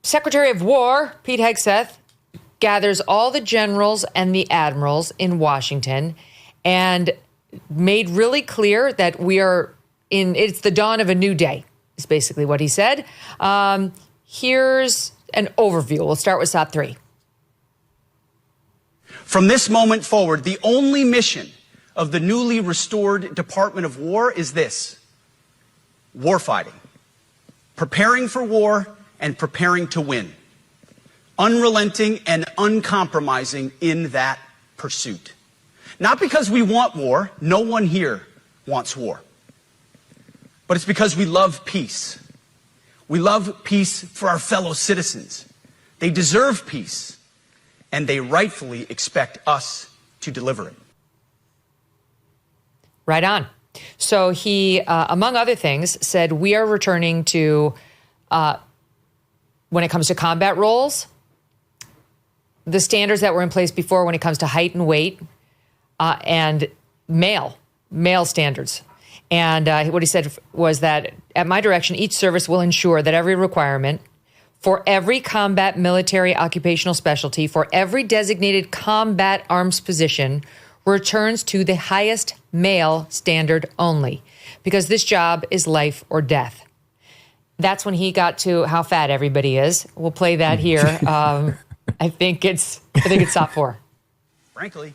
Secretary of War, Pete Hegseth, gathers all the generals and the admirals in Washington and made really clear that it's the dawn of a new day, is basically what he said. Here's an overview. We'll start with top 3. From this moment forward, the only mission of the newly restored Department of War is this: warfighting, preparing for war and preparing to win, unrelenting and uncompromising in that pursuit. Not because we want war, no one here wants war, but it's because we love peace. We love peace for our fellow citizens. They deserve peace, and they rightfully expect us to deliver it. Right on. So he, among other things, said we are returning to, when it comes to combat roles, the standards that were in place before when it comes to height and weight, and male standards. And what he said was that at my direction, each service will ensure that every requirement for every combat military occupational specialty, for every designated combat arms position, returns to the highest male standard only, because this job is life or death. That's when he got to how fat everybody is. We'll play that here. I think it's top 4. Frankly,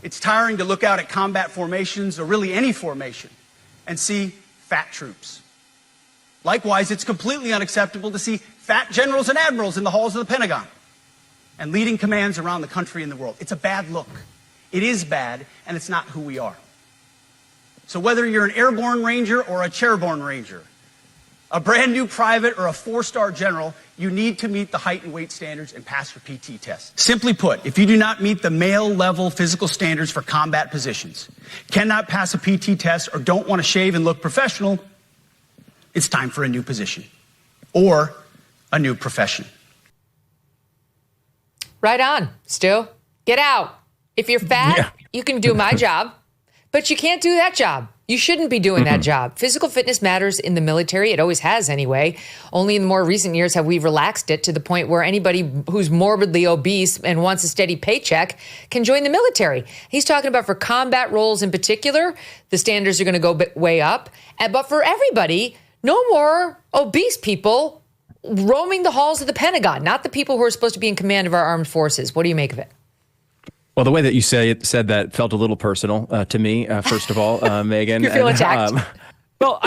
it's tiring to look out at combat formations, or really any formation, and see fat troops. Likewise, it's completely unacceptable to see fat generals and admirals in the halls of the Pentagon and leading commands around the country and the world. It's a bad look. It is bad, and it's not who we are. So whether you're an airborne ranger or a chairborne ranger, a brand new private or a 4-star general, you need to meet the height and weight standards and pass your PT test. Simply put, if you do not meet the male level physical standards for combat positions, cannot pass a PT test, or don't want to shave and look professional, it's time for a new position or a new profession. Right on, Stu. Get out. If you're fat, you can do my job, but you can't do that job. You shouldn't be doing that job. Physical fitness matters in the military. It always has anyway. Only in the more recent years have we relaxed it to the point where anybody who's morbidly obese and wants a steady paycheck can join the military. He's talking about for combat roles in particular, the standards are going to go way up. But for everybody, no more obese people roaming the halls of the Pentagon, not the people who are supposed to be in command of our armed forces. What do you make of it? Well, the way that you said that felt a little personal to me, first of all, Megyn. You feel attacked. Well,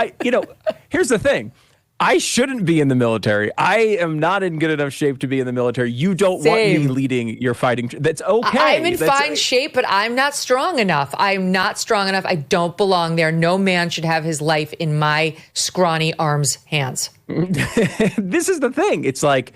here's the thing. I shouldn't be in the military. I am not in good enough shape to be in the military. You don't want me leading your fighting. That's okay. I'm in fine shape, but I'm not strong enough. I'm not strong enough. I don't belong there. No man should have his life in my scrawny arms' hands. This is the thing. It's like,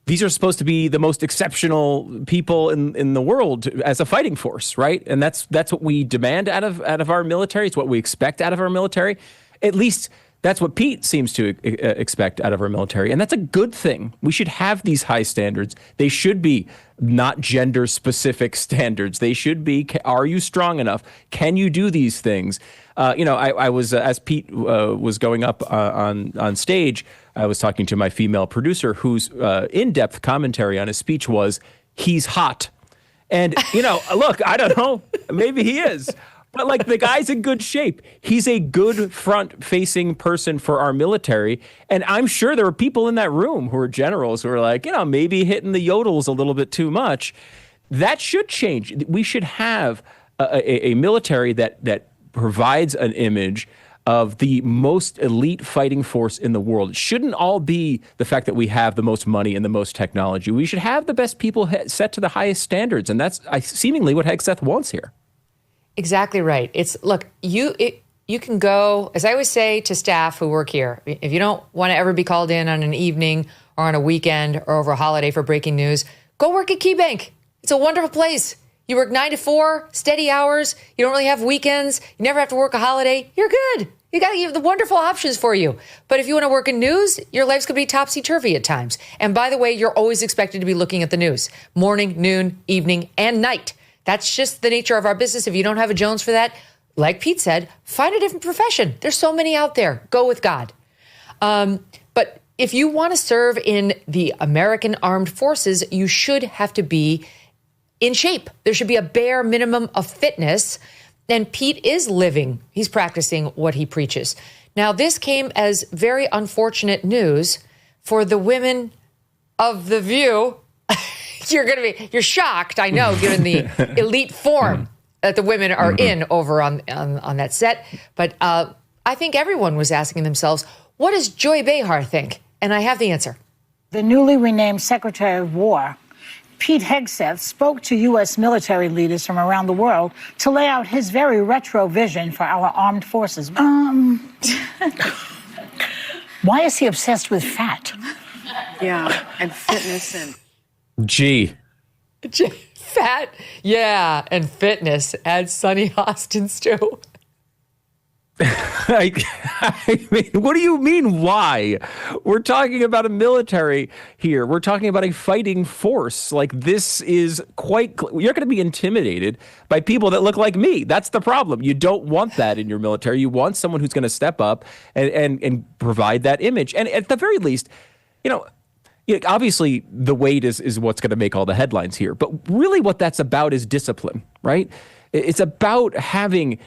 these are supposed to be the most exceptional people in the world as a fighting force, right? And that's what we demand out of our military. It's what we expect out of our military. At least that's what Pete seems to expect out of our military. And that's a good thing. We should have these high standards. They should be not gender-specific standards. They should be, are you strong enough? Can you do these things? I was, as Pete was going up on stage, I was talking to my female producer whose in-depth commentary on his speech was, he's hot. And, look, I don't know, maybe he is. But, like, the guy's in good shape. He's a good front-facing person for our military. And I'm sure there are people in that room who are generals who are like, maybe hitting the yodels a little bit too much. That should change. We should have a military that provides an image of the most elite fighting force in the world. It shouldn't all be the fact that we have the most money and the most technology. We should have the best people set to the highest standards. And that's seemingly what Hegseth wants here. Exactly right. You can go, as I always say to staff who work here, if you don't want to ever be called in on an evening or on a weekend or over a holiday for breaking news, go work at KeyBank. It's a wonderful place. You work 9 to 4, steady hours. You don't really have weekends. You never have to work a holiday. You're good. You have the wonderful options for you. But if you want to work in news, your life's going to be topsy-turvy at times. And by the way, you're always expected to be looking at the news. Morning, noon, evening, and night. That's just the nature of our business. If you don't have a Jones for that, like Pete said, find a different profession. There's so many out there. Go with God. But if you want to serve in the American Armed Forces, you should have to be in shape. There should be a bare minimum of fitness. And Pete is living. He's practicing what he preaches. Now, this came as very unfortunate news for the women of The View. You're shocked, I know, given the elite form that the women are in over on that set. But I think everyone was asking themselves, what does Joy Behar think? And I have the answer. The newly renamed Secretary of War, Pete Hegseth, spoke to U.S. military leaders from around the world to lay out his very retro vision for our armed forces. Why is he obsessed with fat? Yeah, and fitness and... Fat, yeah, and fitness. Add Sonny Hostins too. I mean, what do you mean, why? We're talking about a military here. We're talking about a fighting force. Like, this is you're going to be intimidated by people that look like me. That's the problem. You don't want that in your military. You want someone who's going to step up and provide that image. And at the very least, obviously the weight is what's going to make all the headlines here. But really what that's about is discipline, right? It's about having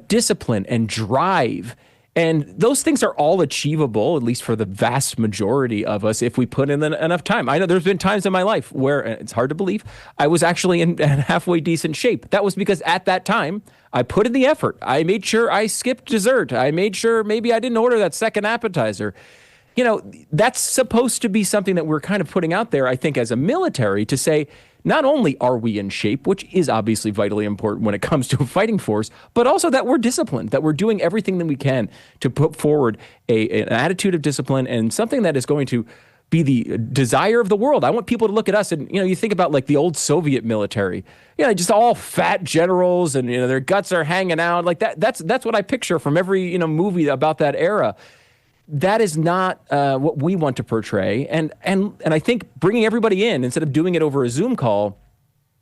discipline and drive. And those things are all achievable, at least for the vast majority of us, if we put in enough time. I know there's been times in my life where, it's hard to believe, I was actually in halfway decent shape. That was because at that time, I put in the effort. I made sure I skipped dessert. I made sure maybe I didn't order that second appetizer. That's supposed to be something that we're kind of putting out there, I think, as a military to say, not only are we in shape, which is obviously vitally important when it comes to a fighting force, but also that we're disciplined, that we're doing everything that we can to put forward an attitude of discipline and something that is going to be the desire of the world. I want people to look at us and, you think about like the old Soviet military, just all fat generals and, their guts are hanging out like that. That's what I picture from every, movie about that era. That is not what we want to portray. And I think bringing everybody in instead of doing it over a Zoom call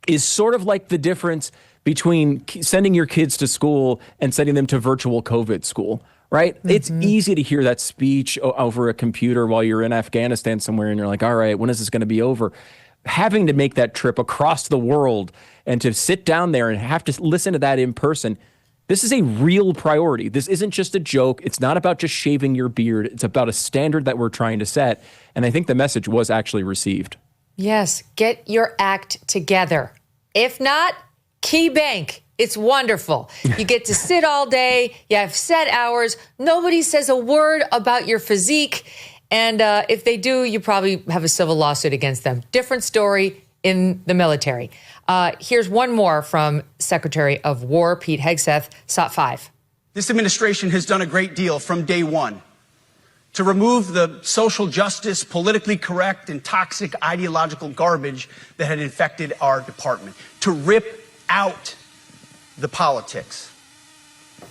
is sort of like the difference between sending your kids to school and sending them to virtual COVID school, right? Mm-hmm. It's easy to hear that speech over a computer while you're in Afghanistan somewhere and you're like, all right, when is this going to be over? Having to make that trip across the world and to sit down there and have to listen to that in person, this is a real priority. This isn't just a joke. It's not about just shaving your beard. It's about a standard that we're trying to set. And I think the message was actually received. Yes, get your act together. If not, Key Bank. It's wonderful. You get to sit all day. You have set hours. Nobody says a word about your physique. And if they do, you probably have a civil lawsuit against them. Different story in the military. Here's one more from Secretary of War Pete Hegseth, SOT 5. This administration has done a great deal from day one to remove the social justice, politically correct, and toxic ideological garbage that had infected our department, to rip out the politics.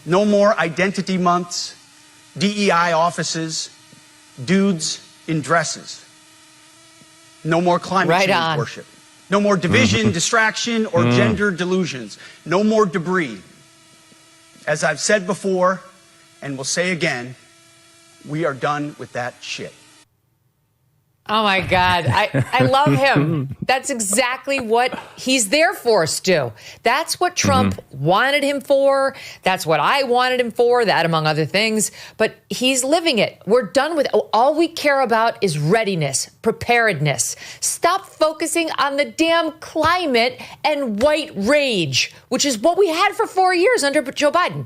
No more identity months, DEI offices, dudes in dresses. No more climate change worship. No more division, distraction, or gender delusions. No more debris. As I've said before, and will say again, we are done with that shit. Oh, my God. I love him. That's exactly what he's there for, Stu. That's what Trump wanted him for. That's what I wanted him for, that among other things. But he's living it. We're done with it. All we care about is readiness, preparedness. Stop focusing on the damn climate and white rage, which is what we had for 4 years under Joe Biden.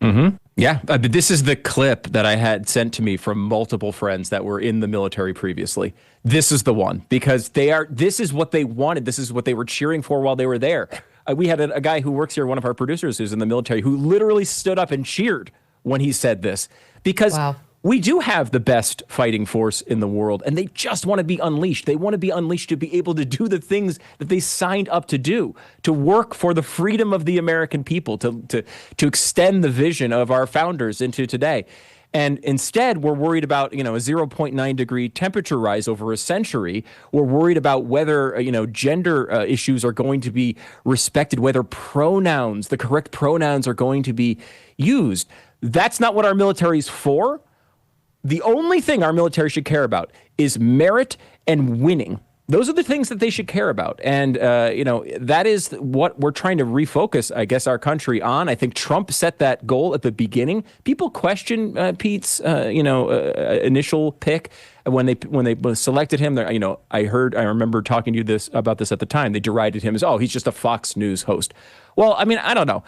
Mm-hmm. Yeah, this is the clip that I had sent to me from multiple friends that were in the military previously. This is the one because this is what they wanted. This is what they were cheering for while they were there. We had a guy who works here, one of our producers who's in the military, who literally stood up and cheered when he said this because we do have the best fighting force in the world, and they just want to be unleashed. They want to be unleashed to be able to do the things that they signed up to do, to work for the freedom of the American people, to extend the vision of our founders into today. And instead, we're worried about, a 0.9 degree temperature rise over a century. We're worried about whether, gender issues are going to be respected, whether the correct pronouns are going to be used. That's not what our military is for. the only thing our military should care about is merit and winning. Those are the things that they should care about. And, that is what we're trying to refocus, I guess, our country on. I think Trump set that goal at the beginning. People question Pete's, initial pick when they selected him. I remember talking to you about this at the time. They derided him as, he's just a Fox News host. Well, I mean, I don't know.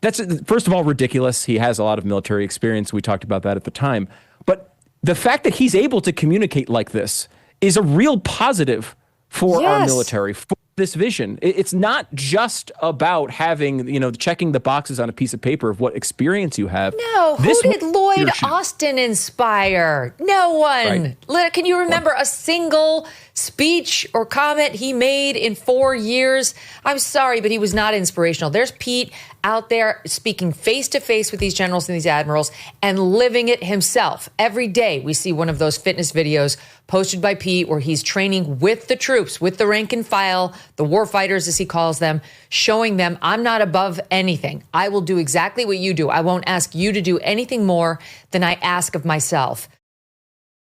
That's, first of all, ridiculous. He has a lot of military experience. We talked about that at the time. But the fact that he's able to communicate like this is a real positive for our military, for this vision. It's not just about having, checking the boxes on a piece of paper of what experience you have. No, who did Lloyd Austin inspire? No one. Right. Can you remember a single speech or comment he made in 4 years? I'm sorry, but he was not inspirational. There's Pete out there speaking face to face with these generals and these admirals and living it himself. Every day we see one of those fitness videos posted by Pete where he's training with the troops, with the rank and file, the war fighters, as he calls them, showing them, I'm not above anything. I will do exactly what you do. I won't ask you to do anything more than I ask of myself.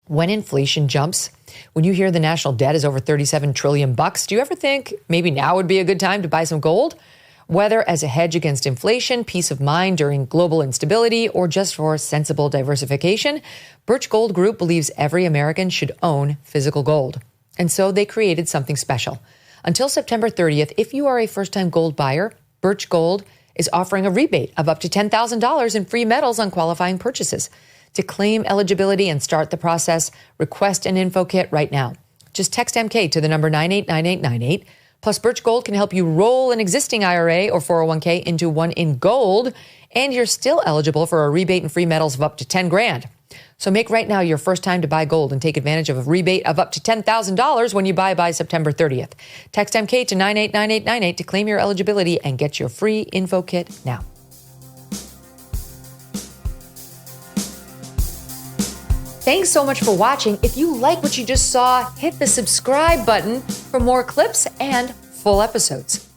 When inflation jumps, when you hear the national debt is over $37 trillion, do you ever think maybe now would be a good time to buy some gold? Whether as a hedge against inflation, peace of mind during global instability, or just for sensible diversification, Birch Gold Group believes every American should own physical gold. And so they created something special. Until September 30th, if you are a first-time gold buyer, Birch Gold is offering a rebate of up to $10,000 in free metals on qualifying purchases. To claim eligibility and start the process, request an info kit right now. Just text MK to the number 989898. Plus, Birch Gold can help you roll an existing IRA or 401k into one in gold, and you're still eligible for a rebate and free metals of up to $10,000. So make right now your first time to buy gold and take advantage of a rebate of up to $10,000 when you buy by September 30th. Text MK to 989898 to claim your eligibility and get your free info kit now. Thanks so much for watching. If you like what you just saw, hit the subscribe button for more clips and full episodes.